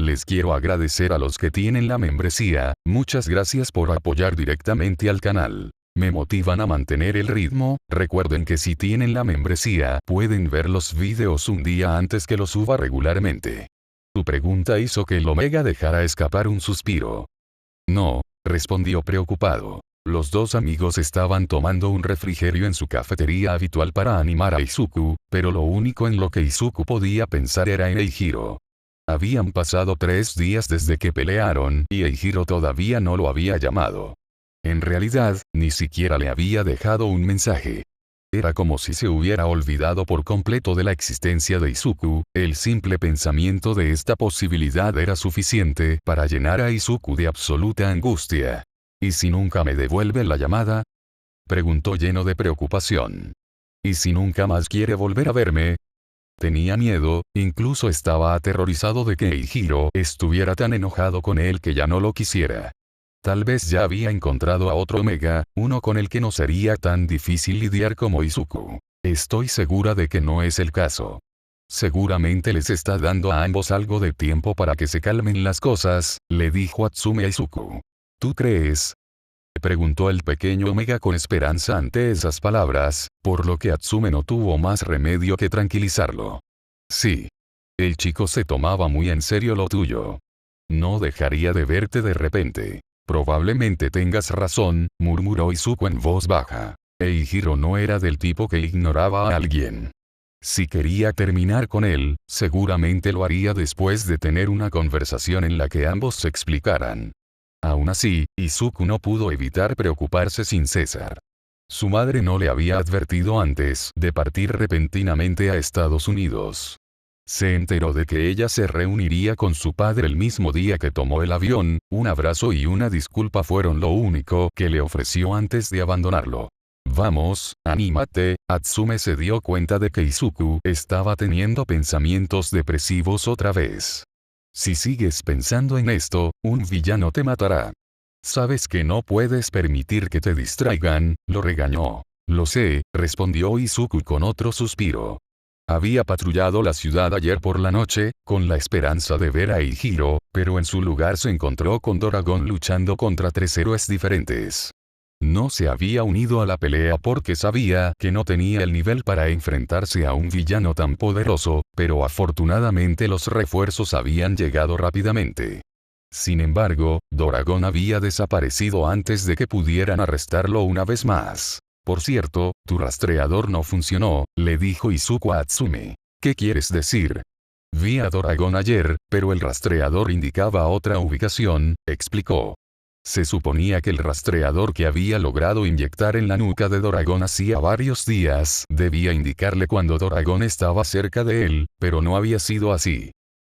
Les quiero agradecer a los que tienen la membresía, muchas gracias por apoyar directamente al canal. Me motivan a mantener el ritmo. Recuerden que si tienen la membresía, pueden ver los videos un día antes que los suba regularmente. Tu pregunta hizo que el Omega dejara escapar un suspiro. No, respondió preocupado. Los dos amigos estaban tomando un refrigerio en su cafetería habitual para animar a Izuku, pero lo único en lo que Izuku podía pensar era en Eijiro. Habían pasado 3 días desde que pelearon y Eijiro todavía no lo había llamado. En realidad, ni siquiera le había dejado un mensaje. Era como si se hubiera olvidado por completo de la existencia de Izuku. El simple pensamiento de esta posibilidad era suficiente para llenar a Izuku de absoluta angustia. ¿Y si nunca me devuelve la llamada?, preguntó lleno de preocupación. ¿Y si nunca más quiere volver a verme? Tenía miedo, incluso estaba aterrorizado de que Eijiro estuviera tan enojado con él que ya no lo quisiera. Tal vez ya había encontrado a otro Omega, uno con el que no sería tan difícil lidiar como Izuku. Estoy segura de que no es el caso. Seguramente les está dando a ambos algo de tiempo para que se calmen las cosas, le dijo Atsume a Izuku. ¿Tú crees?, preguntó el pequeño Omega con esperanza ante esas palabras, por lo que Atsume no tuvo más remedio que tranquilizarlo. Sí. El chico se tomaba muy en serio lo tuyo. No dejaría de verte de repente. Probablemente tengas razón, murmuró Izuku en voz baja. Eijiro no era del tipo que ignoraba a alguien. Si quería terminar con él, seguramente lo haría después de tener una conversación en la que ambos se explicaran. Aún así, Izuku no pudo evitar preocuparse sin cesar. Su madre no le había advertido antes de partir repentinamente a Estados Unidos. Se enteró de que ella se reuniría con su padre el mismo día que tomó el avión. Un abrazo y una disculpa fueron lo único que le ofreció antes de abandonarlo. Vamos, anímate. Atsume se dio cuenta de que Izuku estaba teniendo pensamientos depresivos otra vez. Si sigues pensando en esto, un villano te matará. Sabes que no puedes permitir que te distraigan, lo regañó. Lo sé, respondió Izuku con otro suspiro. Había patrullado la ciudad ayer por la noche, con la esperanza de ver a Eijiro, pero en su lugar se encontró con Doragon luchando contra 3 héroes diferentes. No se había unido a la pelea porque sabía que no tenía el nivel para enfrentarse a un villano tan poderoso, pero afortunadamente los refuerzos habían llegado rápidamente. Sin embargo, Doragon había desaparecido antes de que pudieran arrestarlo una vez más. Por cierto, tu rastreador no funcionó, le dijo Izuku a Atsume. ¿Qué quieres decir? Vi a Doragon ayer, pero el rastreador indicaba otra ubicación, explicó. Se suponía que el rastreador que había logrado inyectar en la nuca de Doragon hacía varios días debía indicarle cuando Doragon estaba cerca de él, pero no había sido así.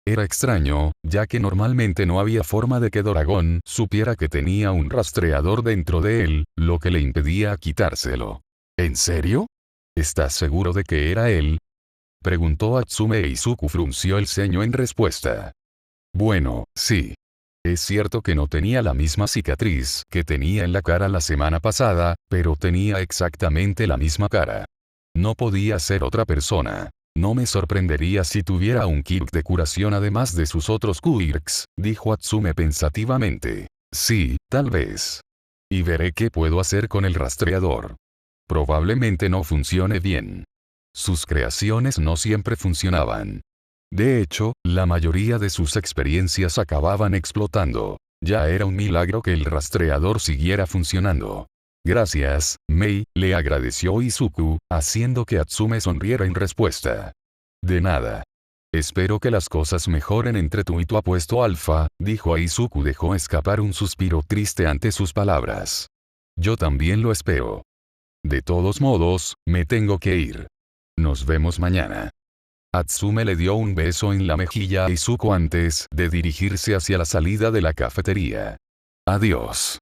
Era extraño, ya que normalmente no había forma de que Doragon supiera que tenía un rastreador dentro de él, lo que le impedía quitárselo. ¿En serio? ¿Estás seguro de que era él?, preguntó Atsume e Izuku frunció el ceño en respuesta. Bueno, sí. Es cierto que no tenía la misma cicatriz que tenía en la cara la semana pasada, pero tenía exactamente la misma cara. No podía ser otra persona. No me sorprendería si tuviera un quirk de curación además de sus otros quirks, dijo Atsume pensativamente. Sí, tal vez. Y veré qué puedo hacer con el rastreador. Probablemente no funcione bien. Sus creaciones no siempre funcionaban. De hecho, la mayoría de sus experiencias acababan explotando. Ya era un milagro que el rastreador siguiera funcionando. Gracias, Mei, le agradeció Izuku, haciendo que Atsume sonriera en respuesta. De nada. Espero que las cosas mejoren entre tú y tu apuesto alfa, dijo a Izuku. Dejó escapar un suspiro triste ante sus palabras. Yo también lo espero. De todos modos, me tengo que ir. Nos vemos mañana. Atsume le dio un beso en la mejilla a Izuku antes de dirigirse hacia la salida de la cafetería. Adiós.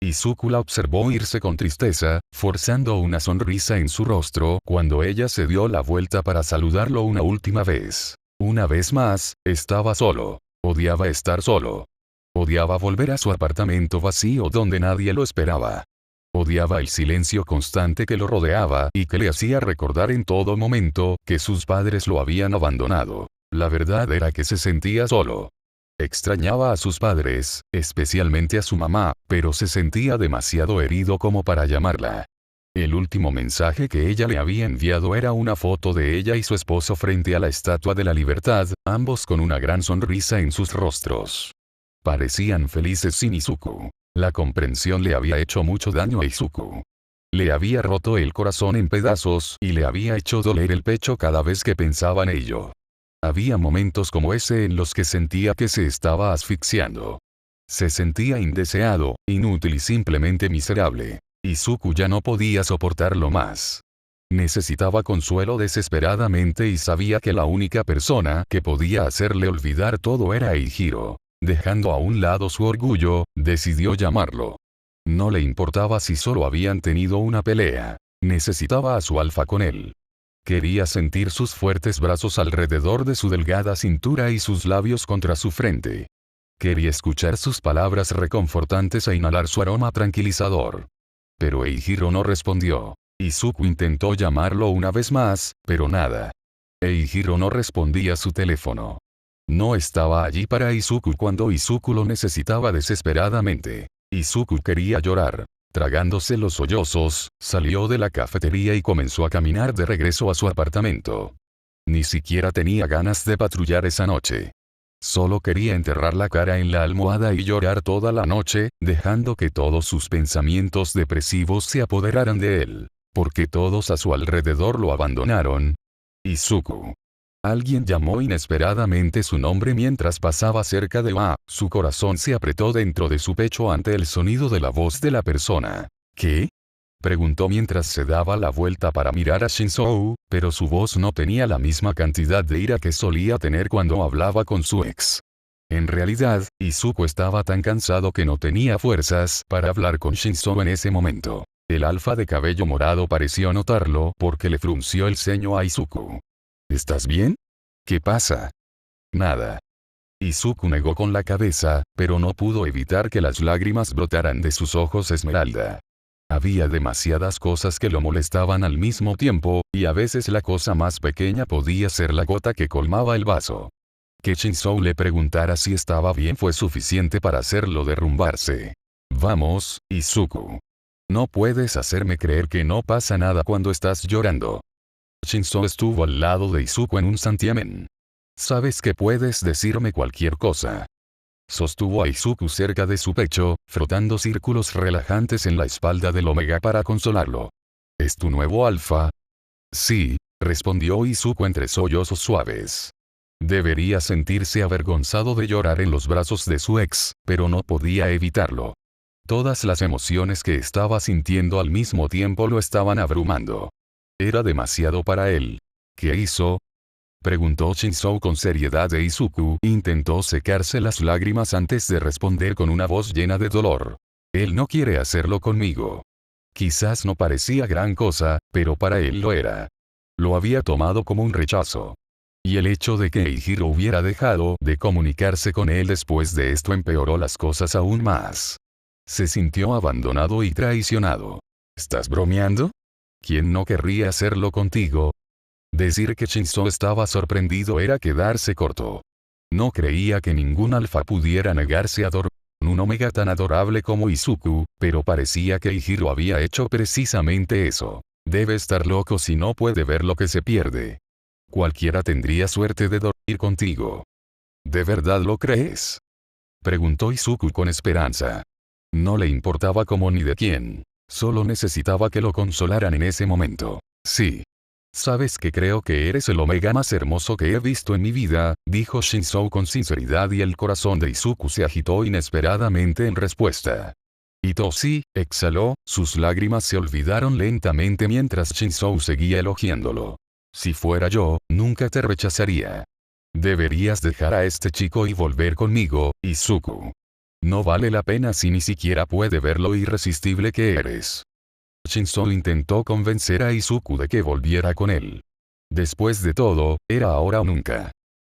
Izuku la observó irse con tristeza, forzando una sonrisa en su rostro cuando ella se dio la vuelta para saludarlo una última vez. Una vez más, estaba solo. Odiaba estar solo. Odiaba volver a su apartamento vacío donde nadie lo esperaba. Odiaba el silencio constante que lo rodeaba y que le hacía recordar en todo momento que sus padres lo habían abandonado. La verdad era que se sentía solo. Extrañaba a sus padres, especialmente a su mamá, pero se sentía demasiado herido como para llamarla. El último mensaje que ella le había enviado era una foto de ella y su esposo frente a la Estatua de la Libertad, ambos con una gran sonrisa en sus rostros. Parecían felices sin Izuku. La comprensión le había hecho mucho daño a Izuku. Le había roto el corazón en pedazos y le había hecho doler el pecho cada vez que pensaba en ello. Había momentos como ese en los que sentía que se estaba asfixiando. Se sentía indeseado, inútil y simplemente miserable. Izuku ya no podía soportarlo más. Necesitaba consuelo desesperadamente y sabía que la única persona que podía hacerle olvidar todo era Eihiro. Dejando a un lado su orgullo, decidió llamarlo. No le importaba si solo habían tenido una pelea. Necesitaba a su alfa con él. Quería sentir sus fuertes brazos alrededor de su delgada cintura y sus labios contra su frente. Quería escuchar sus palabras reconfortantes e inhalar su aroma tranquilizador. Pero Eihiro no respondió. Izuku intentó llamarlo una vez más, pero nada. Eihiro no respondía a su teléfono. No estaba allí para Izuku cuando Izuku lo necesitaba desesperadamente. Izuku quería llorar. Tragándose los sollozos, salió de la cafetería y comenzó a caminar de regreso a su apartamento. Ni siquiera tenía ganas de patrullar esa noche. Solo quería enterrar la cara en la almohada y llorar toda la noche, dejando que todos sus pensamientos depresivos se apoderaran de él. Porque todos a su alrededor lo abandonaron. Izuku. Alguien llamó inesperadamente su nombre mientras pasaba cerca de su corazón se apretó dentro de su pecho ante el sonido de la voz de la persona. ¿Qué? Preguntó mientras se daba la vuelta para mirar a Shinzou, pero su voz no tenía la misma cantidad de ira que solía tener cuando hablaba con su ex. En realidad, Izuku estaba tan cansado que no tenía fuerzas para hablar con Shinzou en ese momento. El alfa de cabello morado pareció notarlo porque le frunció el ceño a Izuku. ¿Estás bien? ¿Qué pasa? Nada. Izuku negó con la cabeza, pero no pudo evitar que las lágrimas brotaran de sus ojos esmeralda. Había demasiadas cosas que lo molestaban al mismo tiempo, y a veces la cosa más pequeña podía ser la gota que colmaba el vaso. Que Shinzou le preguntara si estaba bien fue suficiente para hacerlo derrumbarse. Vamos, Izuku. No puedes hacerme creer que no pasa nada cuando estás llorando. Shinzou estuvo al lado de Izuku en un santiamén. Sabes que puedes decirme cualquier cosa. Sostuvo a Izuku cerca de su pecho, frotando círculos relajantes en la espalda del Omega para consolarlo. ¿Es tu nuevo alfa? Sí, respondió Izuku entre sollozos suaves. Debería sentirse avergonzado de llorar en los brazos de su ex, pero no podía evitarlo. Todas las emociones que estaba sintiendo al mismo tiempo lo estaban abrumando. Era demasiado para él. ¿Qué hizo? Preguntó Shinzou con seriedad e Izuku intentó secarse las lágrimas antes de responder con una voz llena de dolor. Él no quiere hacerlo conmigo. Quizás no parecía gran cosa, pero para él lo era. Lo había tomado como un rechazo. Y el hecho de que Eihiro hubiera dejado de comunicarse con él después de esto empeoró las cosas aún más. Se sintió abandonado y traicionado. ¿Estás bromeando? ¿Quién no querría hacerlo contigo? Decir que Shinzou estaba sorprendido era quedarse corto. No creía que ningún alfa pudiera negarse a dormir con un omega tan adorable como Izuku, pero parecía que Eihiro había hecho precisamente eso. Debe estar loco si no puede ver lo que se pierde. Cualquiera tendría suerte de dormir contigo. ¿De verdad lo crees? Preguntó Izuku con esperanza. No le importaba cómo ni de quién. Solo necesitaba que lo consolaran en ese momento. Sí. Sabes que creo que eres el omega más hermoso que he visto en mi vida, dijo Shinzou con sinceridad y el corazón de Izuku se agitó inesperadamente en respuesta. Itoshi, exhaló, sus lágrimas se olvidaron lentamente mientras Shinzou seguía elogiándolo. Si fuera yo, nunca te rechazaría. Deberías dejar a este chico y volver conmigo, Izuku. No vale la pena si ni siquiera puede ver lo irresistible que eres. Shinzou intentó convencer a Izuku de que volviera con él. Después de todo, era ahora o nunca.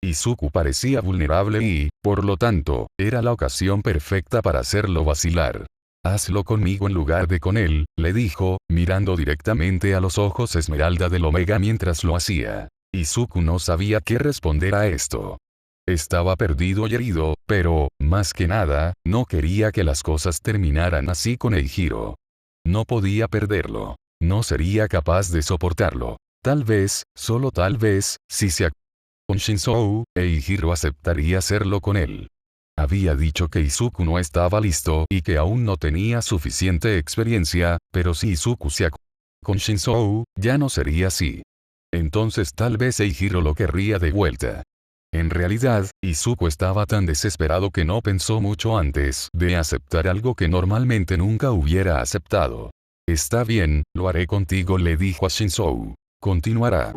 Izuku parecía vulnerable y, por lo tanto, era la ocasión perfecta para hacerlo vacilar. Hazlo conmigo en lugar de con él, le dijo, mirando directamente a los ojos esmeralda del Omega mientras lo hacía. Izuku no sabía qué responder a esto. Estaba perdido y herido, pero, más que nada, no quería que las cosas terminaran así con Eijiro. No podía perderlo. No sería capaz de soportarlo. Tal vez, solo tal vez, si se acostaba con Shinzou, Eijiro aceptaría hacerlo con él. Había dicho que Izuku no estaba listo y que aún no tenía suficiente experiencia, pero si Izuku se acostaba con Shinzou, ya no sería así. Entonces tal vez Eijiro lo querría de vuelta. En realidad, Izuku estaba tan desesperado que no pensó mucho antes de aceptar algo que normalmente nunca hubiera aceptado. Está bien, lo haré contigo, le dijo a Shinzou. Continuará.